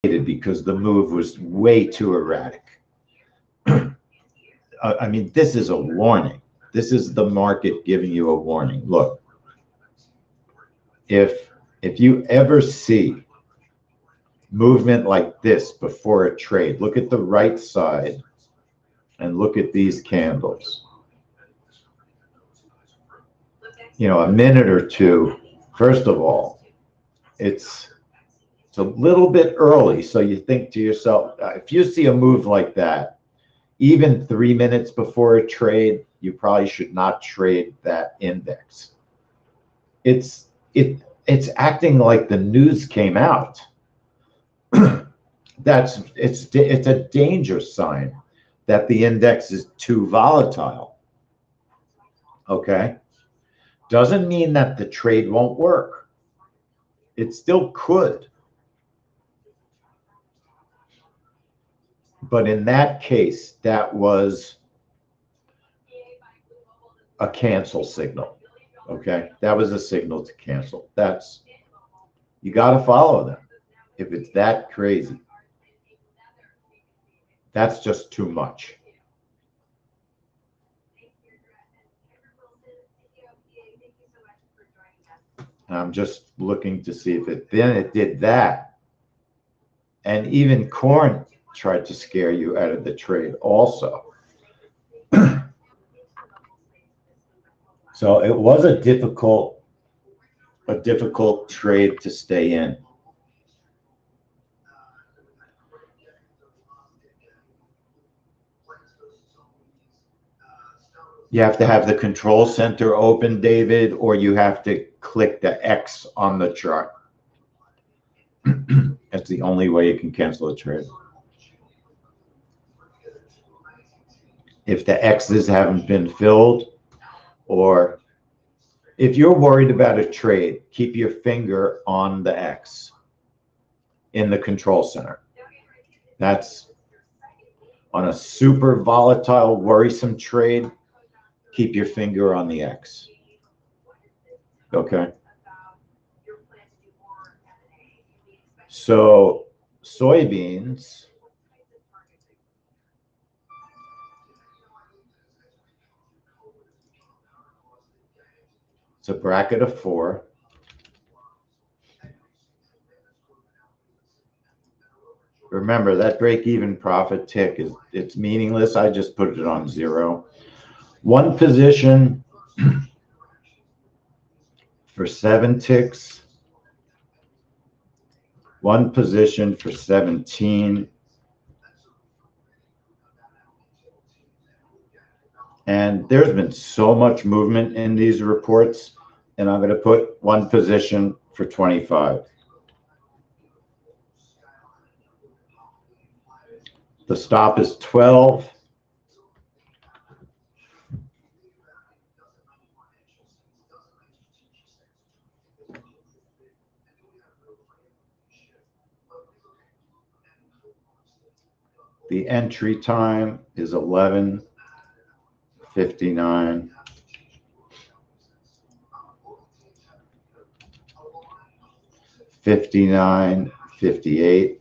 because the move was way too erratic. I mean, this is a warning. This is the market giving you a warning. Look, if you ever see movement like this before a trade, look at the right side and look at these candles. You know, a minute or two, first of all, it's a little bit early. So you think to yourself, if you see a move like that, even 3 minutes before a trade, you probably should not trade that index. It's acting like the news came out. It's a danger sign that the index is too volatile. Okay? Doesn't mean that the trade won't work. It still could. But in that case, that was a cancel signal. Okay? That was a signal to cancel. You got to follow them. If it's that crazy, that's just too much. I'm just looking to see if it did that. And even corn tried to scare you out of the trade also. So it was a difficult trade to stay in. You have to have the control center open, David, or you have to click the X on the chart. That's the only way you can cancel a trade. If the X's haven't been filled, or if you're worried about a trade, keep your finger on the X in the control center. That's on a super volatile, worrisome trade. Keep your finger on the X. Okay. So soybeans. It's a bracket of 4. Remember that break-even profit tick it's meaningless. I just put it on 0. One position for 7 ticks. One position for 17. And there's been so much movement in these reports, and I'm going to put one position for 25. The stop is 12. The entry time is 11:59. $59.58.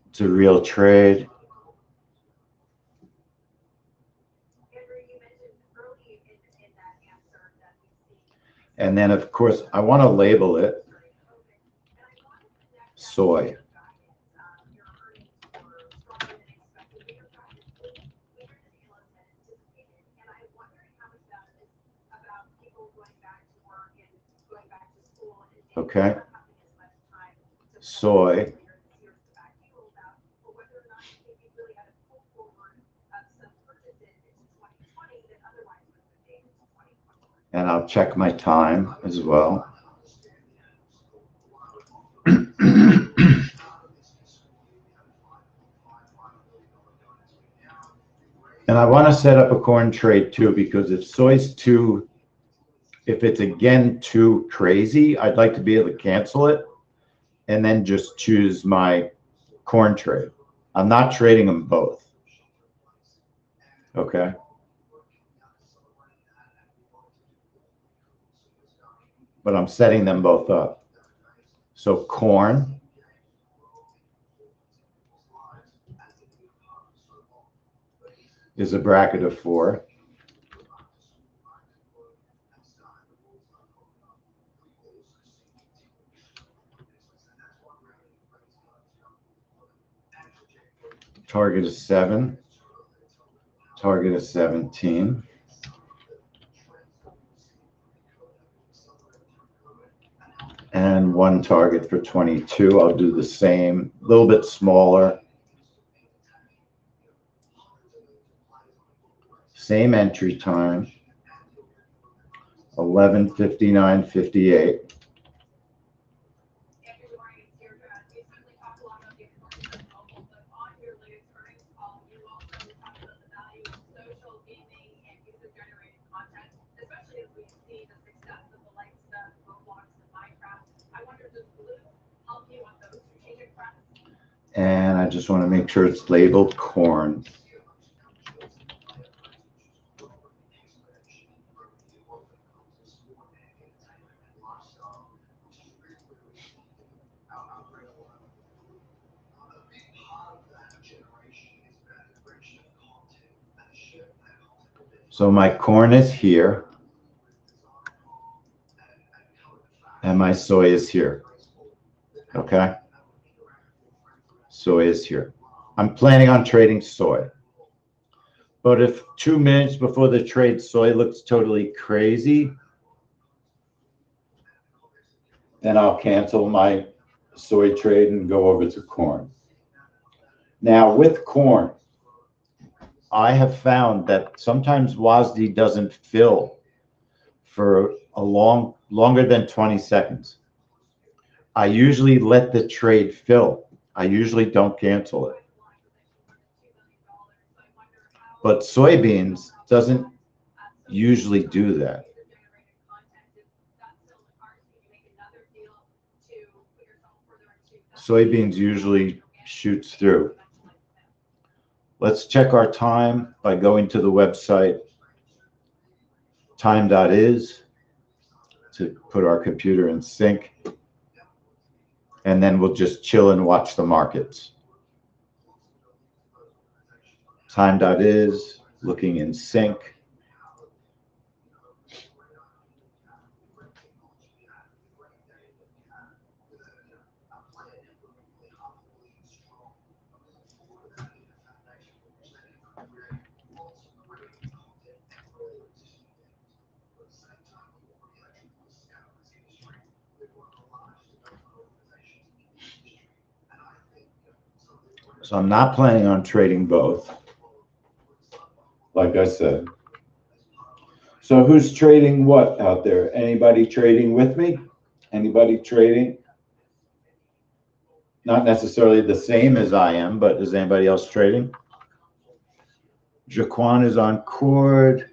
It's a real trade. And then, of course, I want to label it soy. Okay. Soy. And I'll check my time as well. And I want to set up a corn trade too, because if soy's too, if it's again too crazy, I'd like to be able to cancel it and then just choose my corn trade. I'm not trading them both. Okay. but I'm setting them both up. So corn is a bracket of 4. Target is 7. Target is 17. And 1 target for 22. I'll do the same, a little bit smaller. Same entry time, 11:59:58. And I just want to make sure it's labeled corn. So my corn is here, and my soy is here. Okay? Soy is here. I'm planning on trading soy. But if 2 minutes before the trade soy looks totally crazy, then I'll cancel my soy trade and go over to corn. Now with corn, I have found that sometimes WASDE doesn't fill for a longer than 20 seconds. I usually let the trade fill. I usually don't cancel it. But soybeans doesn't usually do that. Soybeans usually shoots through. Let's check our time by going to the website time.is to put our computer in sync. And then we'll just chill and watch the markets. Time.is, looking in sync. So I'm not planning on trading both, like I said. So who's trading what out there? Anybody trading with me? Anybody trading? Not necessarily the same as I am, but is anybody else trading? Jaquan is on cord.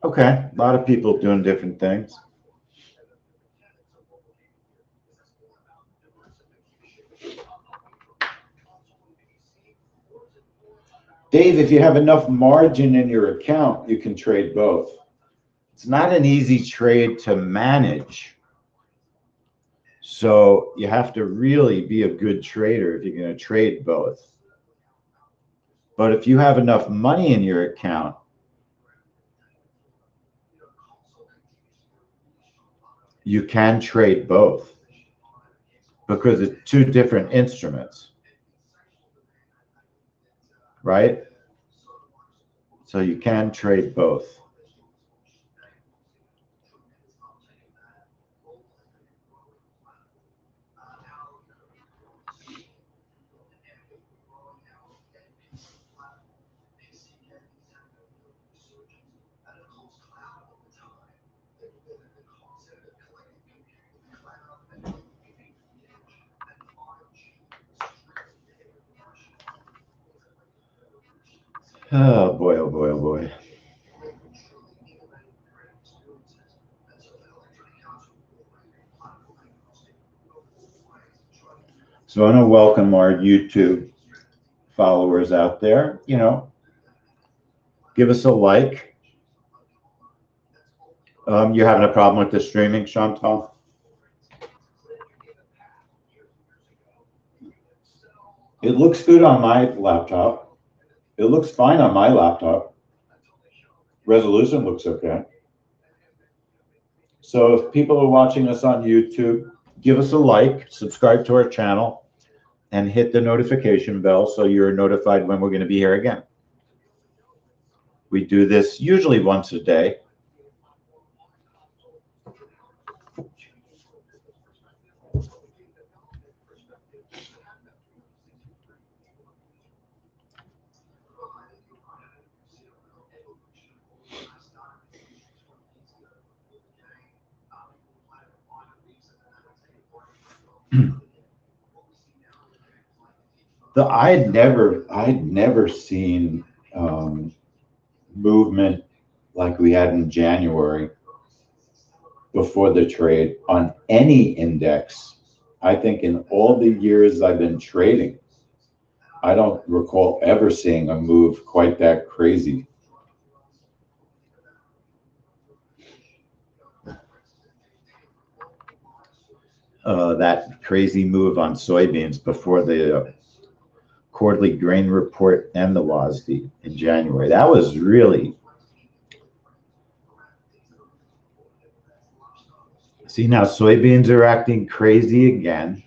Okay, a lot of people doing different things. Dave, if you have enough margin in your account, you can trade both. It's not an easy trade to manage. So you have to really be a good trader if you're going to trade both. But if you have enough money in your account, you can trade both because it's 2 different instruments, right? So you can trade both. Oh boy, oh boy, oh boy. So I want to welcome our YouTube followers out there. You know, Give us a like. You're having a problem with the streaming, Chantal? It looks good on my laptop. It looks fine on my laptop. Resolution looks okay. So if people are watching us on YouTube, give us a like, subscribe to our channel, and hit the notification bell so you're notified when we're going to be here again. We do this usually once a day. I'd never seen movement like we had in January before the trade on any index. I think in all the years I've been trading, I don't recall ever seeing a move quite that crazy. That crazy move on soybeans before the quarterly grain report and the WASDE in January. That was really. See, now soybeans are acting crazy again,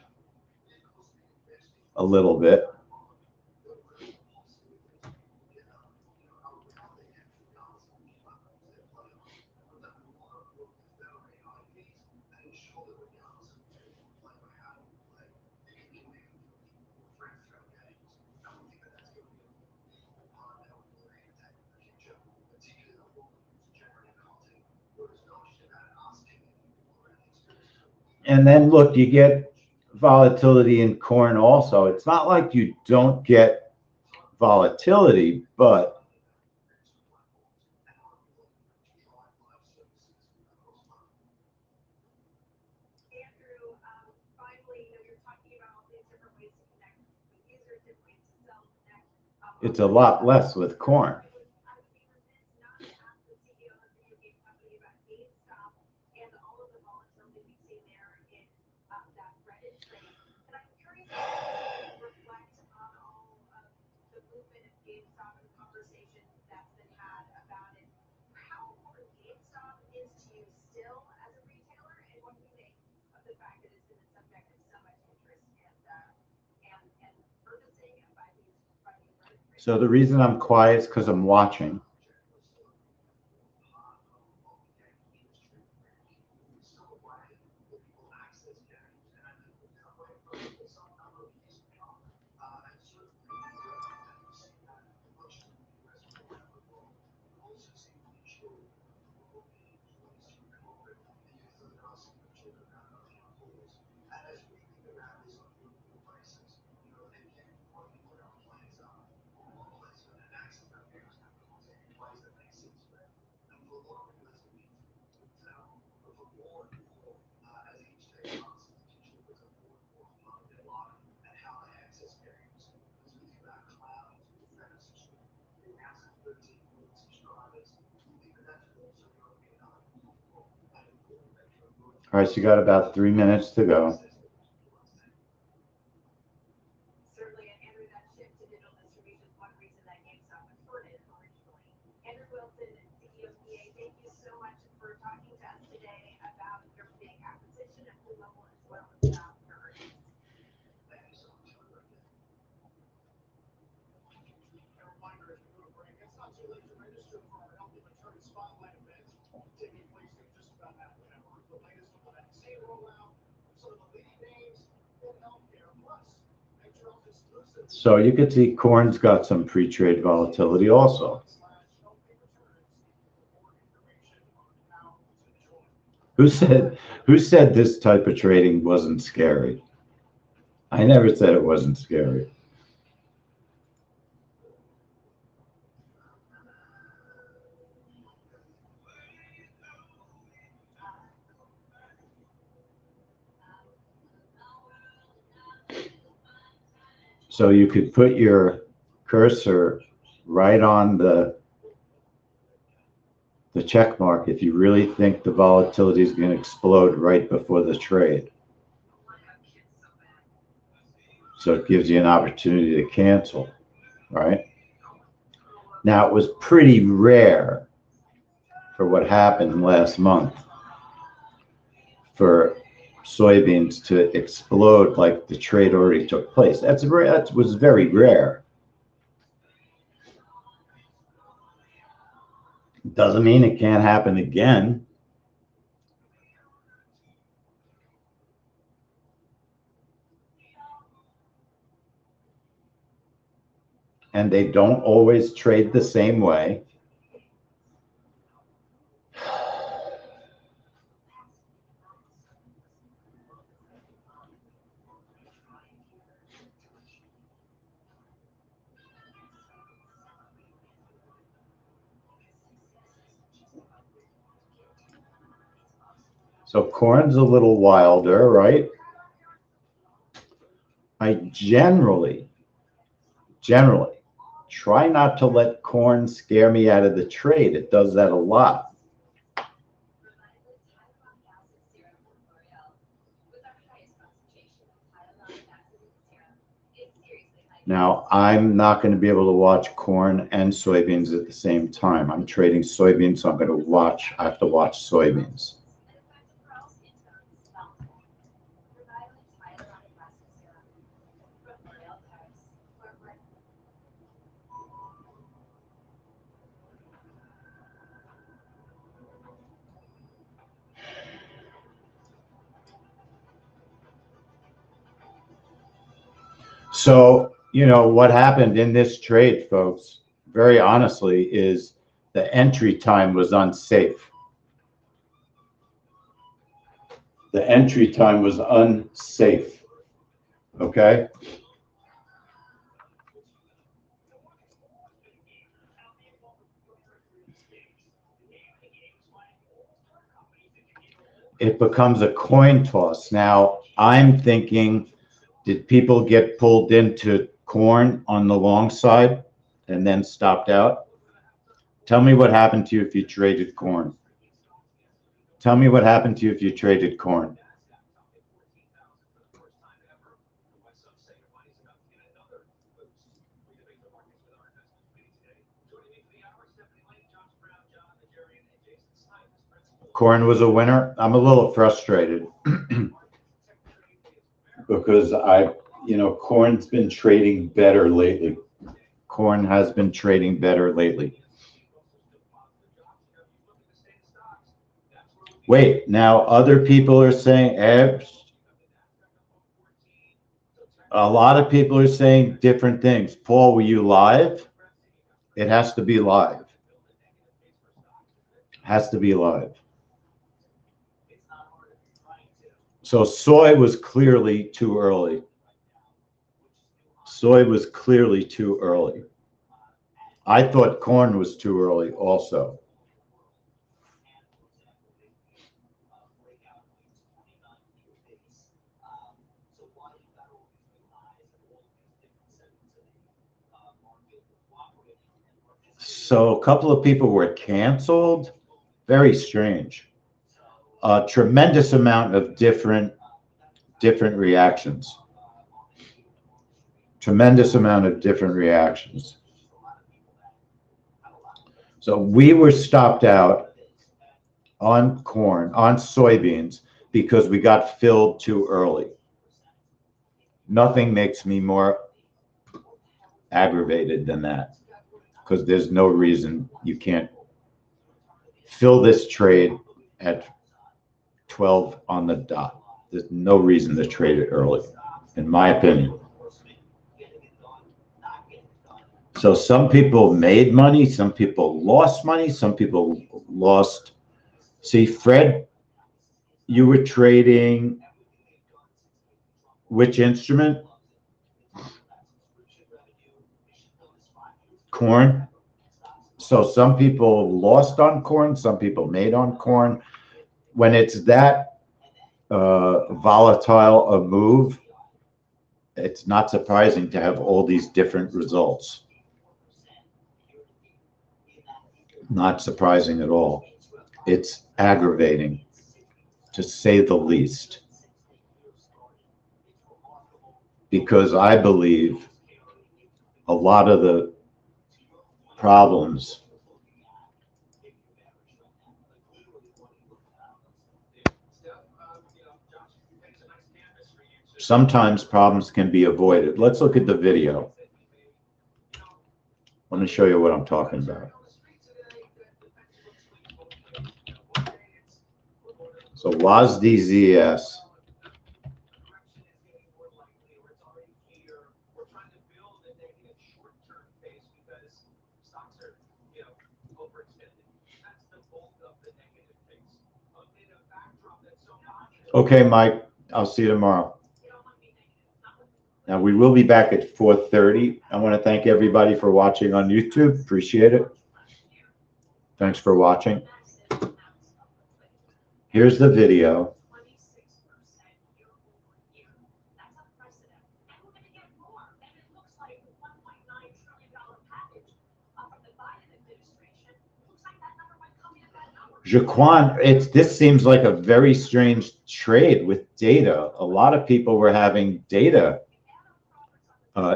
a little bit. And then look, you get volatility in corn also. It's not like you don't get volatility, but it's a lot less with corn. So the reason I'm quiet is because I'm watching. All right, so you got about 3 minutes to go. So you could see corn's got some pre-trade volatility also. Who said this type of trading wasn't scary? I never said it wasn't scary. So you could put your cursor right on the the check mark if you really think the volatility is going to explode right before the trade. So it gives you an opportunity to cancel, right? Now, it was pretty rare for what happened last month for soybeans to explode like the trade already took place. That was very rare. Doesn't mean it can't happen again. And they don't always trade the same way. So corn's a little wilder, right? I generally try not to let corn scare me out of the trade. It does that a lot. Now, I'm not going to be able to watch corn and soybeans at the same time. I'm trading soybeans, so I have to watch soybeans. So, what happened in this trade, folks, very honestly, is the entry time was unsafe. The entry time was unsafe, okay? It becomes a coin toss. Now, I'm thinking, did people get pulled into corn on the long side and then stopped out? Tell me what happened to you if you traded corn. Tell me what happened to you if you traded corn. Corn was a winner. I'm a little frustrated because corn's been trading better lately. Corn has been trading better lately. Wait, now other people are saying, a lot of people are saying different things. Paul, were you live? It has to be live. Has to be live. So soy was clearly too early. Soy was clearly too early. I thought corn was too early also. So a couple of people were canceled. Very strange. A tremendous amount of different reactions. Tremendous amount of different reactions. So we were stopped out on corn, on soybeans, because we got filled too early. Nothing makes me more aggravated than that, because there's no reason you can't fill this trade at 12 on the dot. There's no reason to trade it early, in my opinion. So some people made money, some people lost money, some people lost. See, Fred, you were trading which instrument? Corn. So some people lost on corn, some people made on corn. When it's that volatile a move, it's not surprising to have all these different results. Not surprising at all. It's aggravating, to say the least, because I believe a lot of the problems sometimes problems can be avoided. Let's look at the video. I want to show you what I'm talking about. So WASDE ZS. Okay, Mike, I'll see you tomorrow. Now, we will be back at 4:30. I want to thank everybody for watching on YouTube. Appreciate it. Thanks for watching. Here's the video. Jaquan, this seems like a very strange trade with data. A lot of people were having data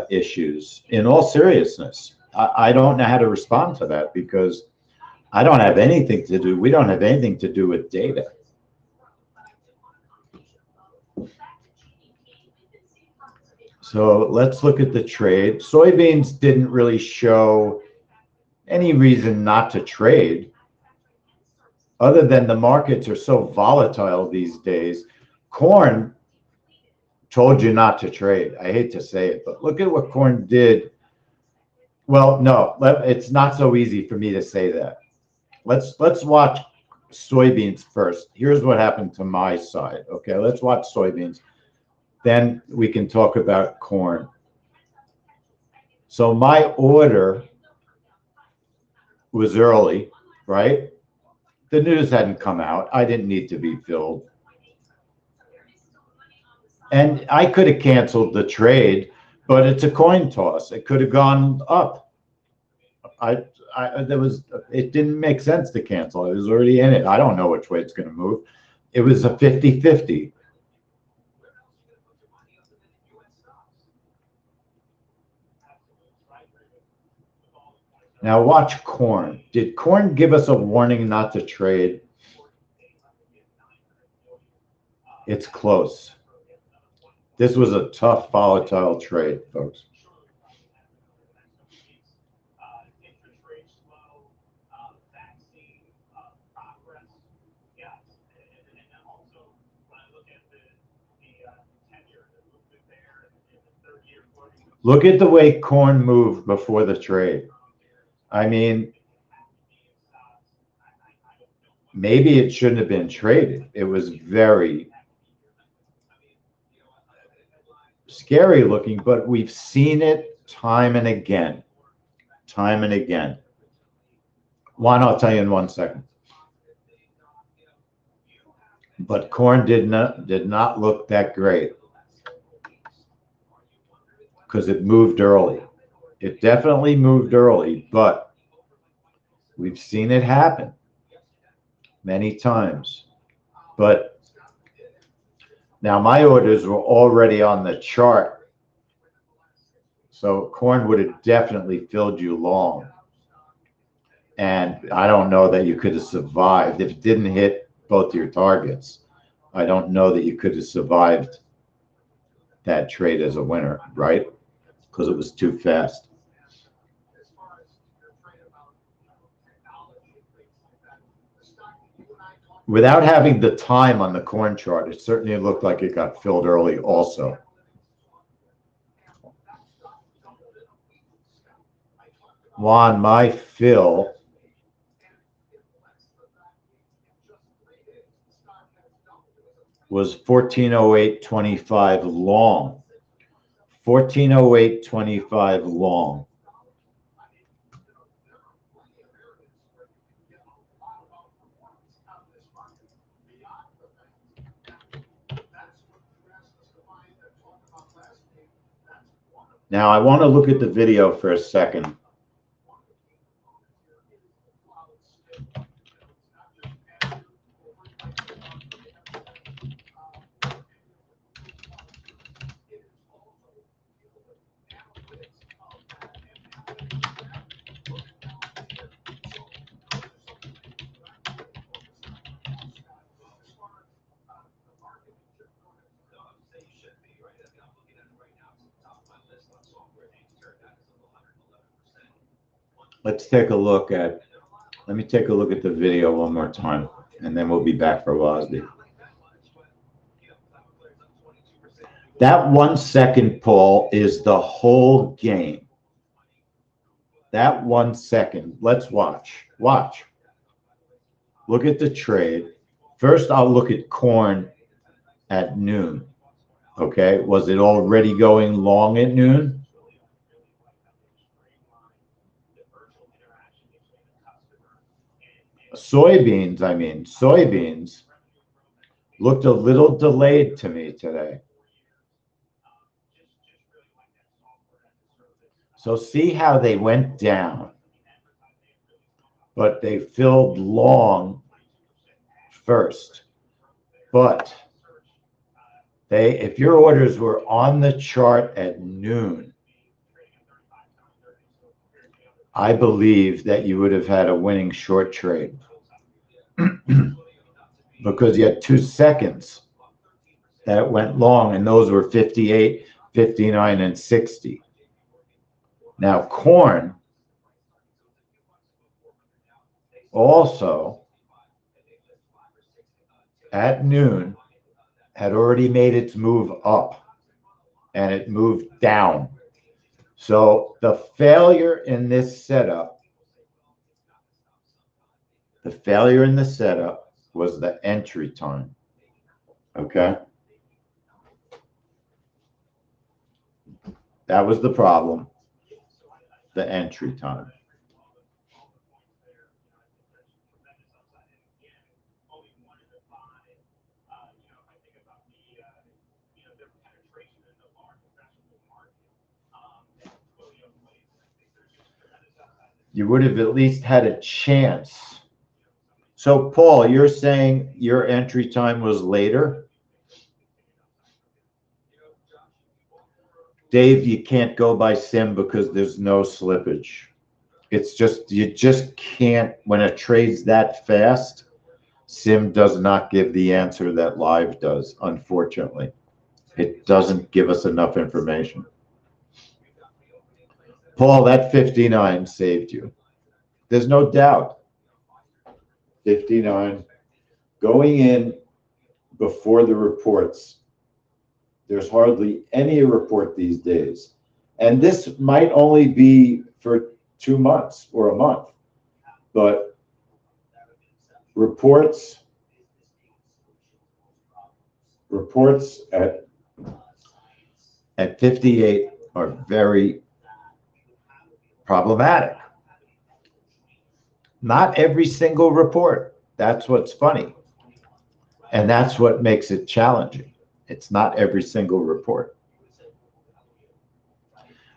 issues. In all seriousness, I don't know how to respond to that because I don't have anything to do. We don't have anything to do with data. So let's look at the trade. Soybeans didn't really show any reason not to trade, other than the markets are so volatile these days. Corn told you not to trade. I hate to say it, but look at what corn did. Well, no, it's not so easy for me to say that. Let's watch soybeans first. Here's what happened to my side. Okay, let's watch soybeans. Then we can talk about corn. So my order was early, right? The news hadn't come out. I didn't need to be filled. And I could have canceled the trade, but it's a coin toss. It could have gone up. It didn't make sense to cancel. I was already in it. I don't know which way it's going to move. It was a 50-50. Now watch corn. Did corn give us a warning not to trade? It's close. This was a tough, volatile trade, folks. Look at the way corn moved before the trade. I mean, maybe it shouldn't have been traded. It was very scary looking, but we've seen it time and again. Time and again. One, I'll tell you in 1 second. But corn did not look that great because it moved early. It definitely moved early, but we've seen it happen many times. But now my orders were already on the chart, so corn would have definitely filled you long. And I don't know that you could have survived if it didn't hit both your targets. I don't know that you could have survived that trade as a winner, right? Because it was too fast. Without having the time on the corn chart, it certainly looked like it got filled early also. Juan, my fill was 1408.25 long. 1408.25 long. Now I want to look at the video for a second. Let's take a look at, let me take a look at the video one more time, and then we'll be back for WASDE. That 1 second, Paul, is the whole game. That 1 second. Let's watch. Watch. Look at the trade. First, I'll look at corn at noon. Okay. Was it already going long at noon? Soybeans looked a little delayed to me today. So see how they went down, but they filled long first. But if your orders were on the chart at noon, I believe that you would have had a winning short trade because you had 2 seconds that went long, and those were 58, 59, and 60. Now, corn also at noon had already made its move up, and it moved down. So the failure in this setup, was the entry time. Okay. That was the problem, the entry time. You would have at least had a chance. So, Paul, you're saying your entry time was later? Dave, you can't go by sim because there's no slippage. It's just, you just can't, when it trades that fast, sim does not give the answer that live does, unfortunately. It doesn't give us enough information. Paul, that 59 saved you. There's no doubt. 59 going in before the reports. There's hardly any report these days. And this might only be for 2 months or a month, but reports at 58 are very problematic. Not every single report. That's what's funny. And that's what makes it challenging. It's not every single report.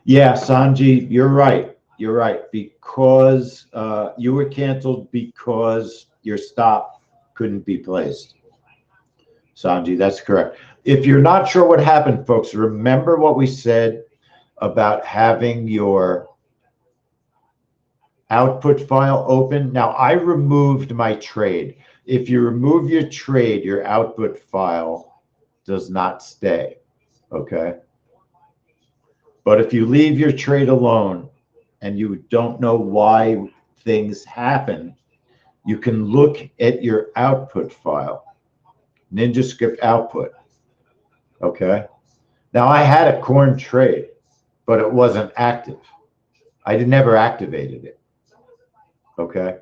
Yeah, Sanji, you're right. You're right. Because you were canceled because your stop couldn't be placed. Sanji, that's correct. If you're not sure what happened, folks, remember what we said about having your output file open. Now, I removed my trade. If you remove your trade, your output file does not stay, okay? But if you leave your trade alone and you don't know why things happen, you can look at your output file, NinjaScript output, okay? Now, I had a corn trade, but it wasn't active. I never activated it. Okay.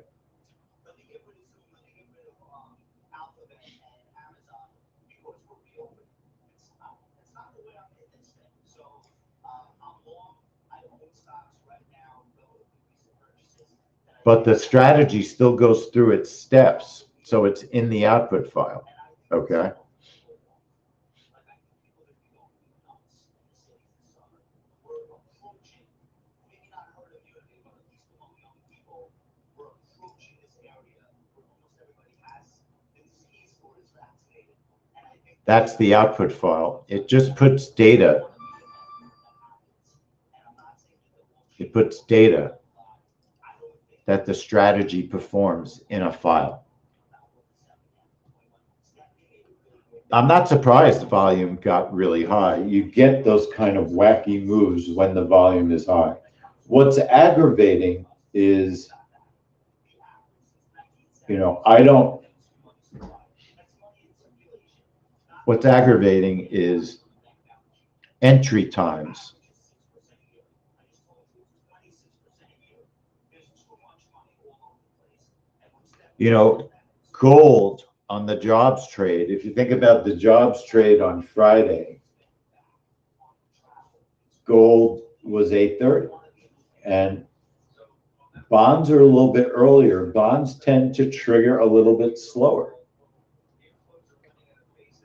But the strategy still goes through its steps. So it's in the output file. Okay. That's the output file. It just puts data. It puts data that the strategy performs in a file. I'm not surprised the volume got really high. You get those kind of wacky moves when the volume is high. What's aggravating is, what's aggravating is entry times. Gold on the jobs trade, if you think about the jobs trade on Friday, gold was 8:30, and bonds are a little bit earlier. Bonds tend to trigger a little bit slower.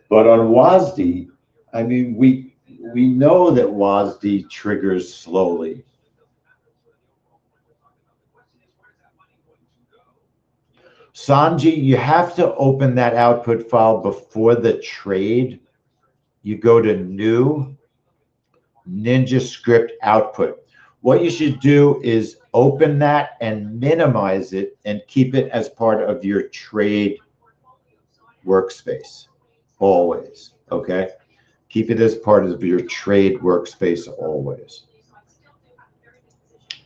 But on WASDE, I mean, we know that WASDE triggers slowly. Sanji, you have to open that output file before the trade. You go to New, Ninja Script Output. What you should do is open that and minimize it and keep it as part of your trade workspace, always, okay? Keep it as part of your trade workspace always.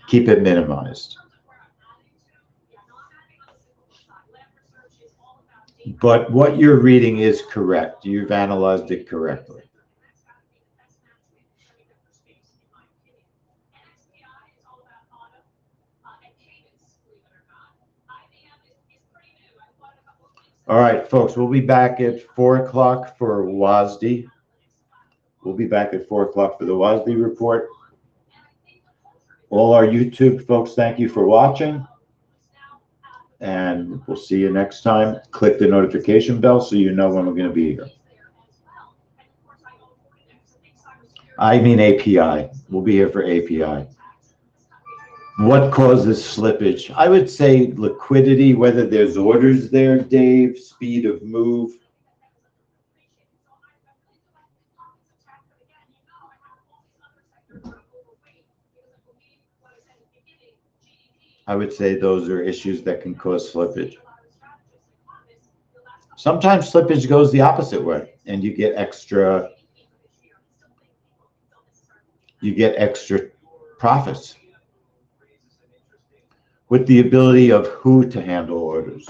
Keep it minimized. But what you're reading is correct. You've analyzed it correctly. All right, folks, we'll be back at 4 o'clock for WASDE. We'll be back at 4 o'clock for the WASDE report. All our YouTube folks, thank you for watching. And we'll see you next time. Click the notification bell so you know when we're going to be here. I mean API. We'll be here for API. What causes slippage? I would say liquidity, whether there's orders there, Dave, speed of move. I would say those are issues that can cause slippage. Sometimes slippage goes the opposite way and you get extra profits with the ability of who to handle orders.